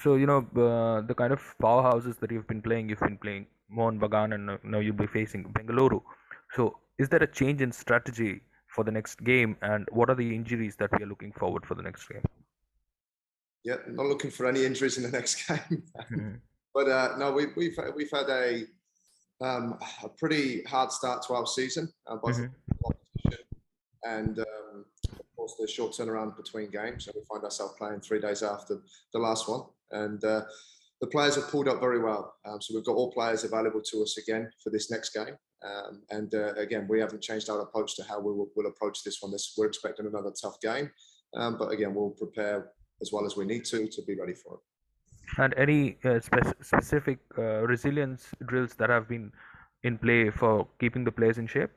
So, the kind of powerhouses that you've been playing Mohun Bagan, and now you'll be facing Bengaluru. So, is there a change in strategy for the next game, and what are the injuries that we are looking forward for the next game? Yeah, not looking for any injuries in the next game. But no, we've had a pretty hard start to our season, both competition and of course the short turnaround between games. So we find ourselves playing 3 days after the last one, and the players have pulled up very well. So we've got all players available to us again for this next game. And again, we haven't changed our approach to how we'll approach this one. We're expecting another tough game, but again, we'll prepare as well as we need to be ready for it. And any specific resilience drills that have been in play for keeping the players in shape?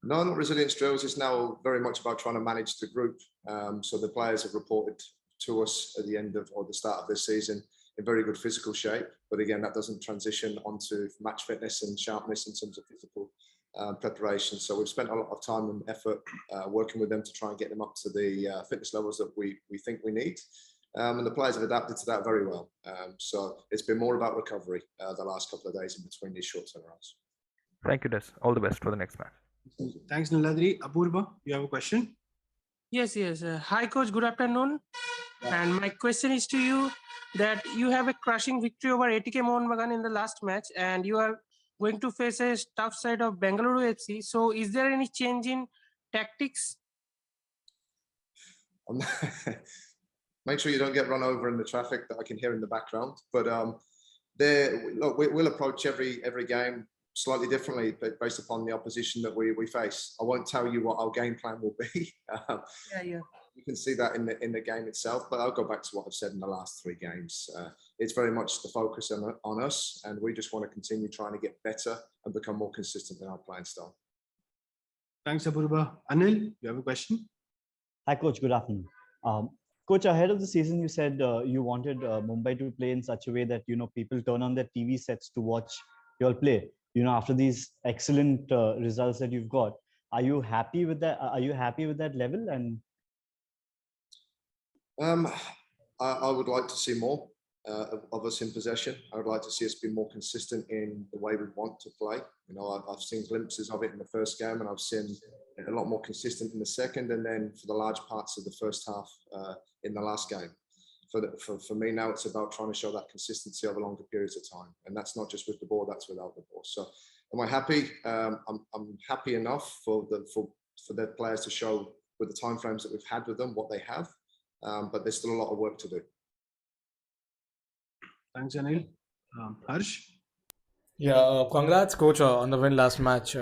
No, not resilience drills. It's now very much about trying to manage the group. So the players have reported to us at the end of or the start of this season in very good physical shape. But again, that doesn't transition onto match fitness and sharpness in terms of physical preparation. So we've spent a lot of time and effort working with them to try and get them up to the fitness levels that we think we need. And the players have adapted to that very well. So it's been more about recovery the last couple of days in between these short turnarounds. Thank you, Des. All the best for the next match. Thanks, Niladri. Apurva, you have a question? Yes. Hi, Coach. Good afternoon. And my question is to you that you have a crushing victory over ATK Mohun Bagan in the last match, and you are going to face a tough side of Bengaluru FC. So is there any change in tactics? Make sure you don't get run over in the traffic that I can hear in the background. But look, we'll approach every game slightly differently based upon the opposition that we face. I won't tell you what our game plan will be. You can see that in the game itself, but I'll go back to what I've said in the last 3 games. It's very much the focus on us, and we just want to continue trying to get better and become more consistent in our playing style. Thanks, Apurva. Anil, you have a question? Hi, Coach. Good afternoon. Coach, ahead of the season, you said you wanted Mumbai to play in such a way that people turn on their TV sets to watch your play. After these excellent results that you've got, are you happy with that? Are you happy with that level? And I would like to see more of us in possession. I would like to see us be more consistent in the way we want to play. I've seen glimpses of it in the first game, and I've seen a lot more consistent in the second, and then for the large parts of the first half in the last game. For me now, it's about trying to show that consistency over longer periods of time, and that's not just with the ball; that's without the ball. So, am I happy? I'm happy enough for the players to show with the timeframes that we've had with them what they have, but there's still a lot of work to do. Thanks, Anil. Harsh? Yeah, congrats, coach, on the win last match.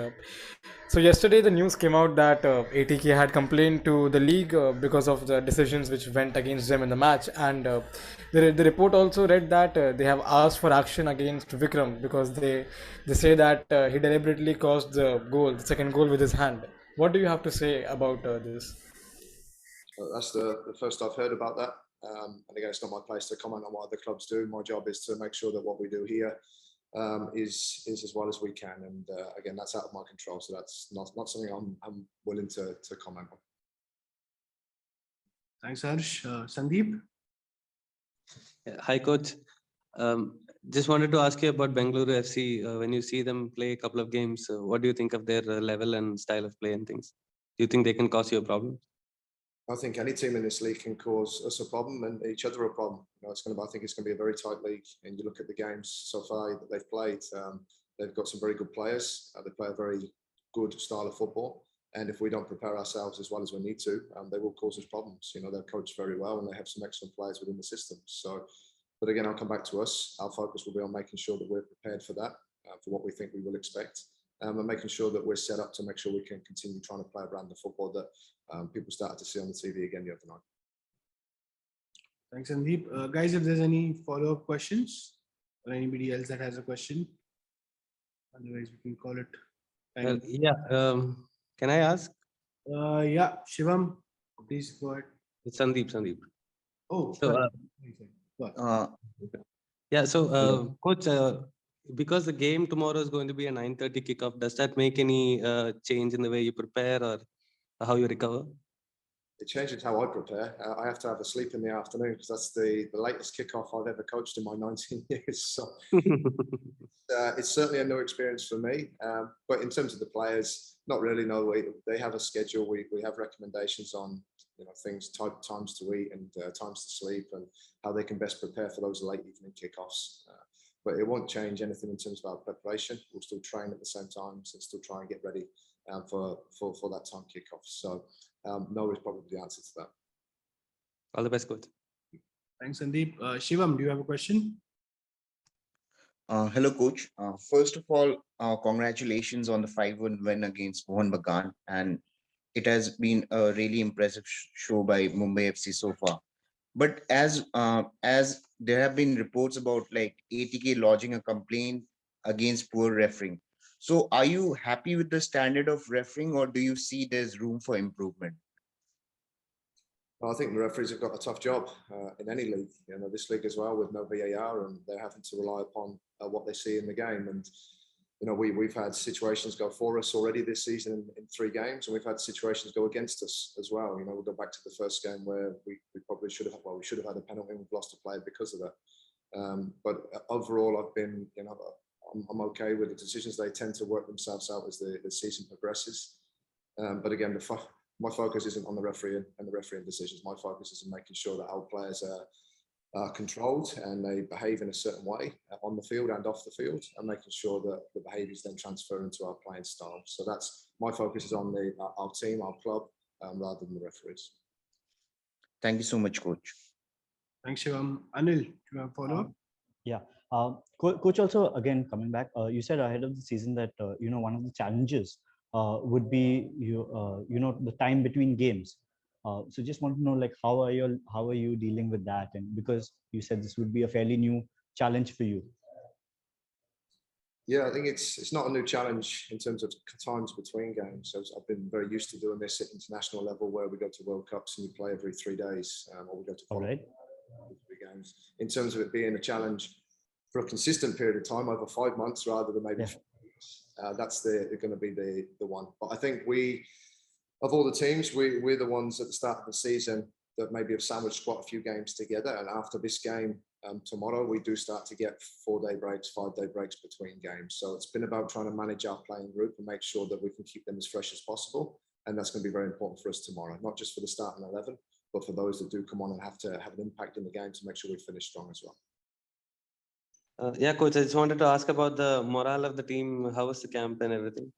So yesterday the news came out that ATK had complained to the league because of the decisions which went against them in the match, and the report also read that they have asked for action against Vikram because they say that he deliberately caused the second goal with his hand. What do you have to say about this? That's the first I've heard about that. And again, it's not my place to comment on what other clubs do. My job is to make sure that what we do here is as well as we can. And again, that's out of my control. So that's not something I'm willing to comment on. Thanks, Harsh. Sandeep? Hi, Coach. Just wanted to ask you about Bengaluru FC. When you see them play a couple of games, what do you think of their level and style of play and things? Do you think they can cause you a problem? I think any team in this league can cause us a problem and each other a problem. I think it's going to be a very tight league. And you look at the games so far that they've played, they've got some very good players. They play a very good style of football. And if we don't prepare ourselves as well as we need to, they will cause us problems. They're coached very well and they have some excellent players within the system. So, but again, I'll come back to us. Our focus will be on making sure that we're prepared for that, for what we think we will expect. And making sure that we're set up to make sure we can continue trying to play a brand of football that people started to see on the TV again the other night. Thanks, Sandeep. Guys, if there's any follow-up questions or anybody else that has a question, otherwise we can call it. Can I ask? Yeah, Shivam, please go ahead. It's Sandeep. Oh, so, Coach, because the game tomorrow is going to be a 9:30 kickoff, does that make any change in the way you prepare or how you recover? it changes how I prepare. I have to have a sleep in the afternoon because that's the latest kickoff I've ever coached in my 19 years. So it's certainly a new experience for me. But in terms of the players, not really. No, they have a schedule. We have recommendations on things, times to eat and times to sleep, and how they can best prepare for those late evening kickoffs. But it won't change anything in terms of our preparation. We'll still train at the same time, so still try and get ready for that time kickoff. So no is probably the answer to that. All the best, coach. Thanks, Sandeep. Shivam, do you have a question? Hello, coach. First of all, congratulations on the 5-1 win against Mohun Bagan, and it has been a really impressive show by Mumbai FC so far. But as there have been reports about like ATK lodging a complaint against poor refereeing. So are you happy with the standard of refereeing, or do you see there's room for improvement? Well, I think the referees have got a tough job in any league. This league as well, with no VAR, and they're having to rely upon what they see in the game. And we've had situations go for us already this season in 3 games, and we've had situations go against us as well. We'll go back to the first game where we probably should have had a penalty and we've lost a player because of that. But overall, I've been, I'm okay with the decisions. They tend to work themselves out as the season progresses. But again, my focus isn't on the referee and the refereeing decisions. My focus is in making sure that our players are controlled and they behave in a certain way on the field and off the field, and making sure that the behaviours then transfer into our playing style. So that's my focus is on our team, our club, rather than the referees. Thank you so much, coach. Thanks, Shivam. Anil, do you have a follow-up? Yeah. Coach, also, again, coming back, you said ahead of the season that, one of the challenges would be, the time between games. So just want to know, like, how are you dealing with that? And because you said this would be a fairly new challenge for you. Yeah, I think it's not a new challenge in terms of times between games. So I've been very used to doing this at international level, where we go to World Cups and you play every 3 days, or we go to 3 games. In terms of it being a challenge for a consistent period of time over 5 months rather than maybe 4 weeks, that's going to be the one. But I think of all the teams, we're the ones at the start of the season that maybe have sandwiched quite a few games together. And after this game tomorrow, we do start to get 4-day breaks, 5-day breaks between games. So it's been about trying to manage our playing group and make sure that we can keep them as fresh as possible. And that's going to be very important for us tomorrow, not just for the starting 11, but for those that do come on and have to have an impact in the game to make sure we finish strong as well. Yeah, coach, I just wanted to ask about the morale of the team. How was the camp and everything?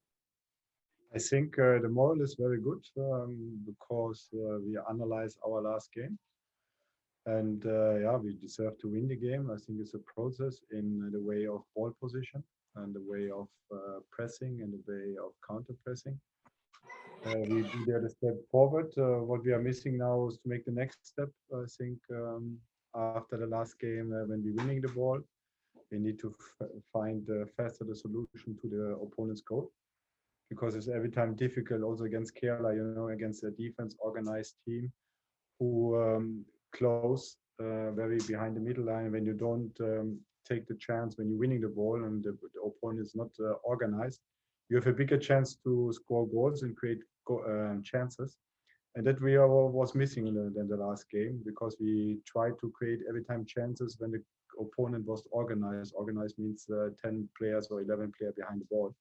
I think the morale is very good because we analyzed our last game, and we deserve to win the game. I think it's a process in the way of ball position and the way of pressing and the way of counter pressing. We did a step forward. What we are missing now is to make the next step. I think after the last game, when we're winning the ball, we need to find faster the solution to the opponent's goal, because it's every time difficult, also against Kerala, against a defense organized team who close very behind the middle line. When you don't take the chance when you're winning the ball and the opponent is not organized, you have a bigger chance to score goals and create chances. And that was missing in the last game, because we tried to create every time chances when the opponent was organized. Organized means 10 players or 11 players behind the ball.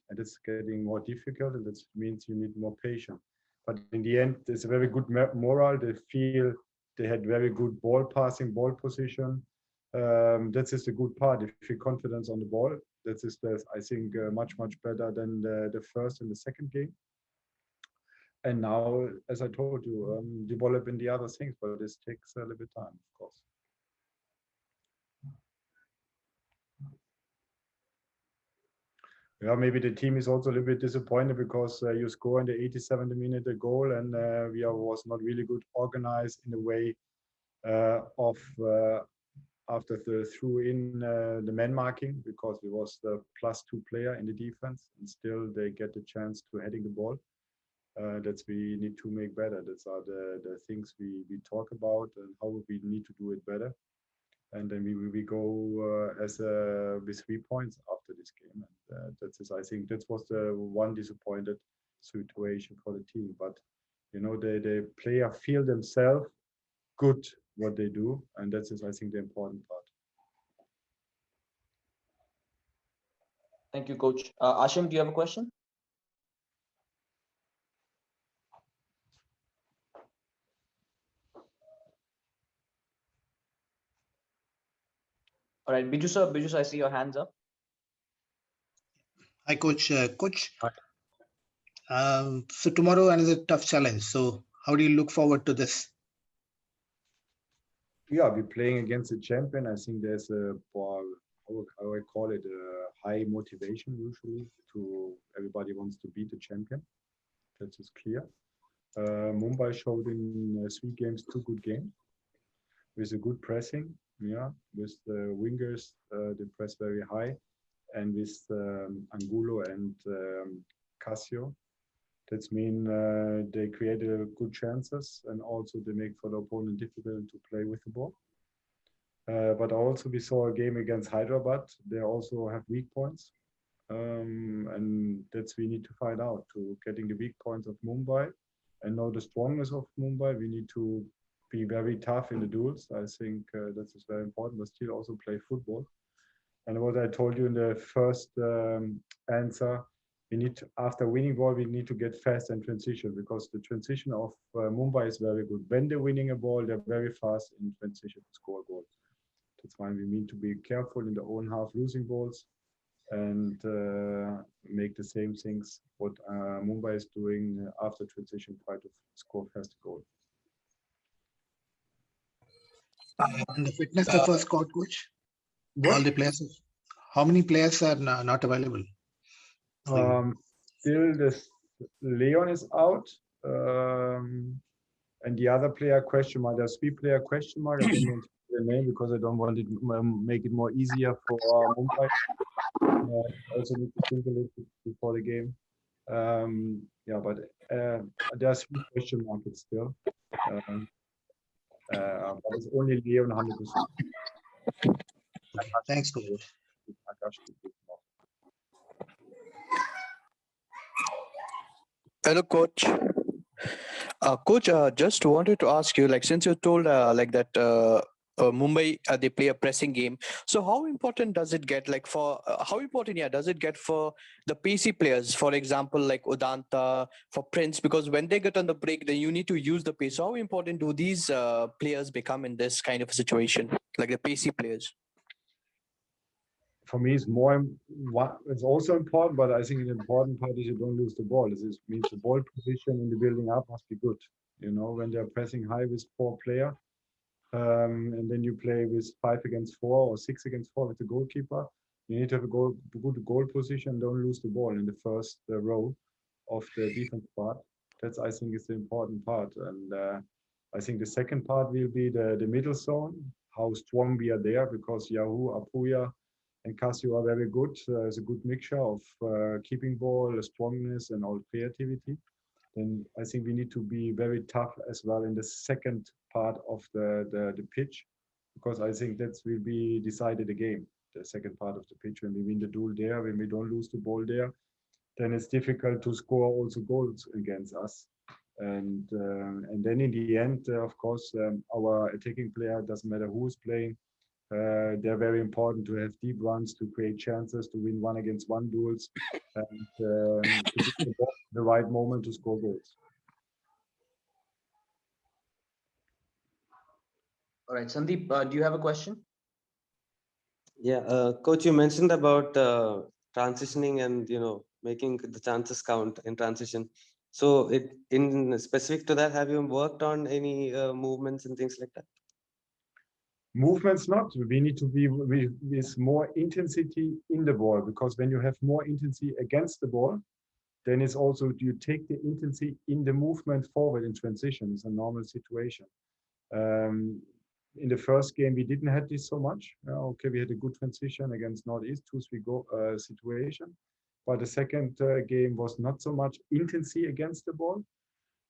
And it's getting more difficult, and that means you need more patience. But in the end, there's a very good morale. They feel they had very good ball passing, ball position. That is the good part. They feel confidence on the ball. That is, I think, much better than the first and the second game. And now, as I told you, develop in the other things, but this takes a little bit of time, of course. Yeah, maybe the team is also a little bit disappointed because you score in the 87th minute a goal, and we was not really good organized in the way of after the threw in the man marking, because we was the +2 player in the defense, and still they get the chance to heading the ball. That's we need to make better. That's are the things we talk about and how we need to do it better. And then we go with 3 points after this game. And I think that was the one disappointed situation for the team. But You know, the player feel themselves good what they do, and that is, I think, the important part. Thank you, coach. Ashim, do you have a question? All right, Biju sir, I see your hands up. Hi, coach. Coach, so tomorrow another tough challenge. So how do you look forward to this? Yeah, we're playing against a champion. I think there's a, how I call it, a high motivation usually to everybody wants to beat the champion. That is clear. Mumbai showed in 3 games 2 good games with a good pressing. Yeah, with the wingers, they press very high, and with Angulo and Casio. That means they created good chances, and also they make for the opponent difficult to play with the ball. But also we saw a game against Hyderabad. They also have weak points, and that's we need to find out to getting the weak points of Mumbai and know the strongness of Mumbai. We need to be very tough in the duels. I think that is very important, but still also play football. And what I told you in the first answer, we need to, after winning ball, we need to get fast and transition, because the transition of Mumbai is very good. When they're winning a ball, they're very fast in transition to score a goal. That's why we need to be careful in the own half losing balls and make the same things what Mumbai is doing after transition, try to score fast goal. And the fitness of a squad, coach? All the players. How many players are not available? Still, this Leon is out, and the other player question mark. There's 3 player question mark. I don't want to say the name because I don't want it make it more easier for Mumbai. Also need to think a little bit before the game. Yeah, but there's 3 question marks still. But it's only Leon 100%. Thanks, coach. Hello, coach. Coach, just wanted to ask you, like, since you told like that Mumbai they play a pressing game, so how important does it get, like for how important does it get for the pacey players, for example, like Udanta, for Prince, because when they get on the break, then you need to use the pace. So how important do these players become in this kind of a situation, like the pacey players? For me, it's also important, but I think an important part is you don't lose the ball. This means the ball position in the building up must be good. You know, when they're pressing high with 4 players, and then you play with 5 against 4 or 6 against 4 with the goalkeeper, you need to have a good goal position. Don't lose the ball in the first row of the defense part. That's, I think, is the important part. And I think the second part will be the middle zone, how strong we are there, because Yahoo, Apuya, and Casio are very good. It's a good mixture of keeping ball, strongness, and all creativity. Then I think we need to be very tough as well in the second part of the pitch, because I think that will be decided the game. The second part of the pitch, when we win the duel there, when we don't lose the ball there, then it's difficult to score also goals against us. And then in the end, of course, our attacking player, doesn't matter who's playing, they're very important to have deep runs, to create chances, to win 1-against-1 duels, and to be the right moment to score goals. All right, Sandeep, do you have a question? Yeah, coach, you mentioned about transitioning and making the chances count in transition. So, in specific to that, have you worked on any movements and things like that? Movements not. We need to be with more intensity in the ball, because when you have more intensity against the ball, then it's also you take the intensity in the movement forward in transition. It's a normal situation. In the first game, we didn't have this so much. Okay, we had a good transition against Northeast, 2-3 goal situation. But the second game was not so much intensity against the ball.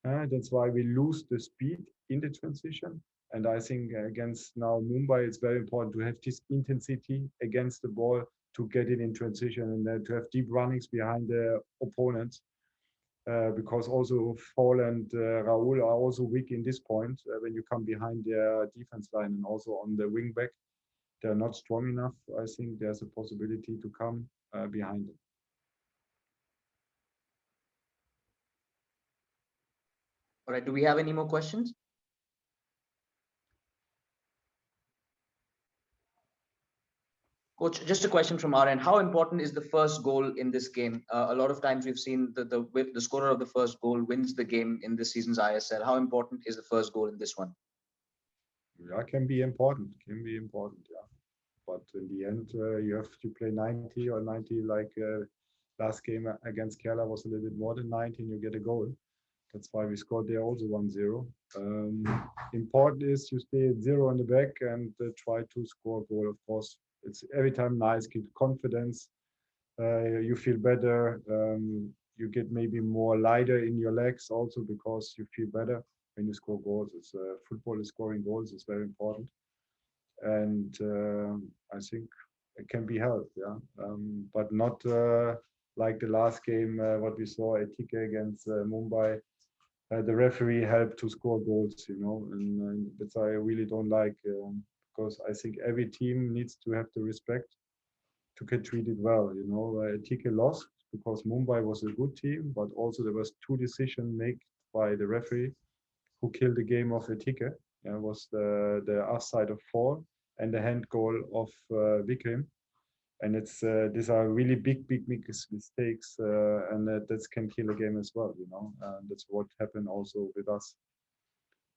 That's why we lose the speed in the transition. And I think against now Mumbai, it's very important to have this intensity against the ball to get it in transition, and then to have deep runnings behind the opponents. because also Khel and Raul are also weak in this point when you come behind their defense line, and also on the wing back, they're not strong enough. I think there's a possibility to come behind them. All right, do we have any more questions? Coach, just a question from our end. How important is the first goal in this game? A lot of times we've seen the scorer of the first goal wins the game in this season's ISL. How important is the first goal in this one? Yeah, can be important. Yeah. But in the end, you have to play 90 or 90 like last game against Khel was a little bit more than 90 and you get a goal. That's why we scored there also 1-0. Important is you stay at 0 in the back and try to score a goal, of course. It's every time nice, give confidence. You feel better. You get maybe more lighter in your legs also because you feel better when you score goals. It's football is scoring goals. It's very important. And I think it can be helped, yeah, but not like the last game, what we saw at TK against Mumbai. The referee helped to score goals, you know, and that's I really don't like because I think every team needs to have the respect to get treated well, you know. TK lost because Mumbai was a good team, but also there was 2 decisions made by the referee who killed the game of TK. Was the offside of Fall and the hand goal of Wickham, and it's these are really big mistakes, and that can kill a game as well. You know, that's what happened also with us,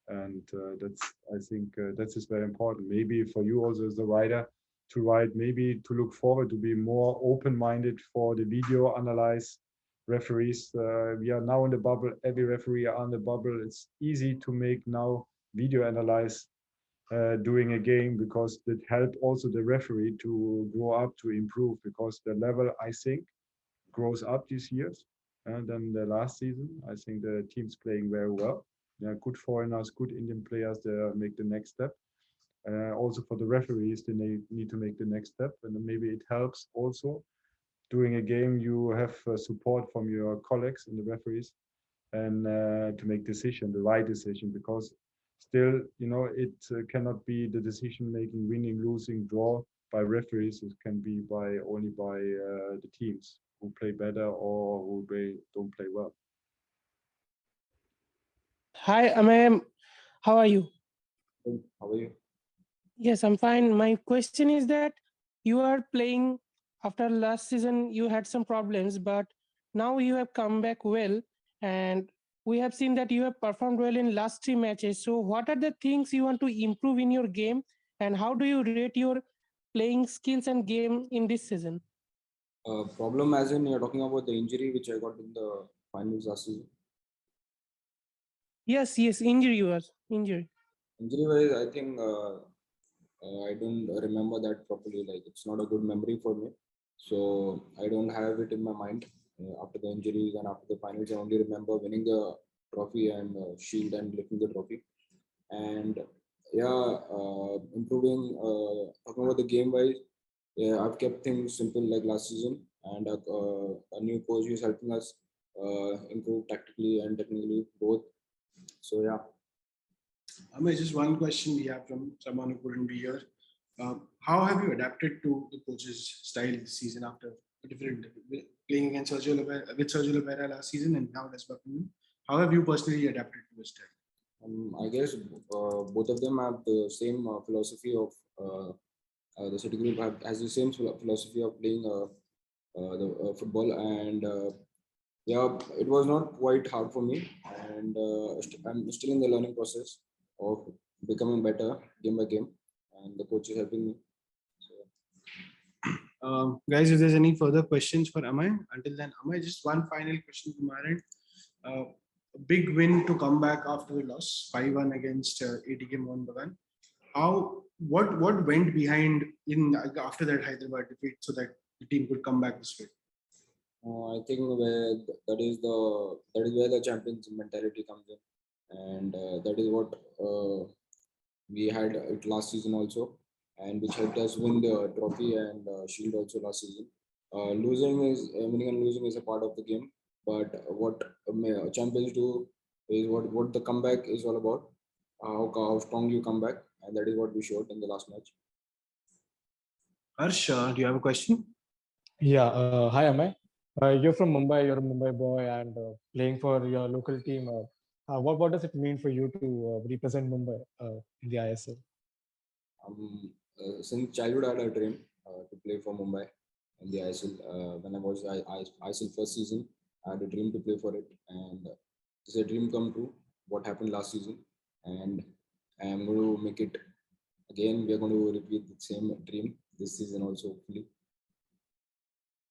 and that's I think that is very important. Maybe for you also as the writer to write, maybe to look forward to be more open-minded for the video analyze referees. We are now in the bubble. Every referee are on the bubble. It's easy to make now video analyze during a game because it helped also the referee to grow up, to improve, because the level I think grows up these years and then the last season. I think the team's playing very well. There are good foreigners, good Indian players that make the next step. Also for the referees, they need to make the next step, and then maybe it helps also during a game you have support from your colleagues and the referees and to make decision, the right decision, because still, you know, it cannot be the decision making, winning, losing, draw by referees. It can be by only by the teams who play better or who don't play well. Hi, Amey. How are you? How are you? Yes, I'm fine. My question is that you are playing after last season, you had some problems, but now you have come back well, and we have seen that you have performed well in last 3 matches. So what are the things you want to improve in your game, and how do you rate your playing skills and game in this season? Problem as in you're talking about the injury which I got in the finals last season? Yes, injury was injury. Injury wise, I think I don't remember that properly. Like, it's not a good memory for me, so I don't have it in my mind. After the injuries and after the finals, I only remember winning the trophy and shield and lifting the trophy. And yeah, improving. Talking about the game wise, yeah, I've kept things simple like last season, and a new coach is helping us improve tactically and technically both. So yeah. Just one question we have from someone who couldn't be here. How have you adapted to the coach's style this season after a different playing against Sergio Oliveira last season and now Des Buckingham? How have you personally adapted to his style? I guess both of them have the same philosophy of the City Group has the same philosophy of playing the football, and yeah, it was not quite hard for me, and I'm still in the learning process of becoming better game by game, and the coach is helping me. So. Guys, if there's any further questions for Amey, until then, Amey, just one final question from our end. A big win to come back after the loss, 5-1 against ATK Mohun Bagan. What went behind in after that Hyderabad defeat so that the team could come back this way? I think that is where the champions mentality comes in, and that is what we had it last season also, and which helped us win the trophy and shield also last season. Winning and losing is a part of the game, But what champions do is what the comeback is all about. How strong you come back, and that is what we showed in the last match. Harsh, do you have a question? Yeah, hi Amey. You're from Mumbai, you're a Mumbai boy and playing for your local team. What does it mean for you to represent Mumbai in the ISL? Since childhood, I had a dream to play for Mumbai in the ISL. When I was ISL first season, I had a dream to play for it, and it's a dream come true. What happened last season, and I am going to make it again. We are going to repeat the same dream this season also, hopefully.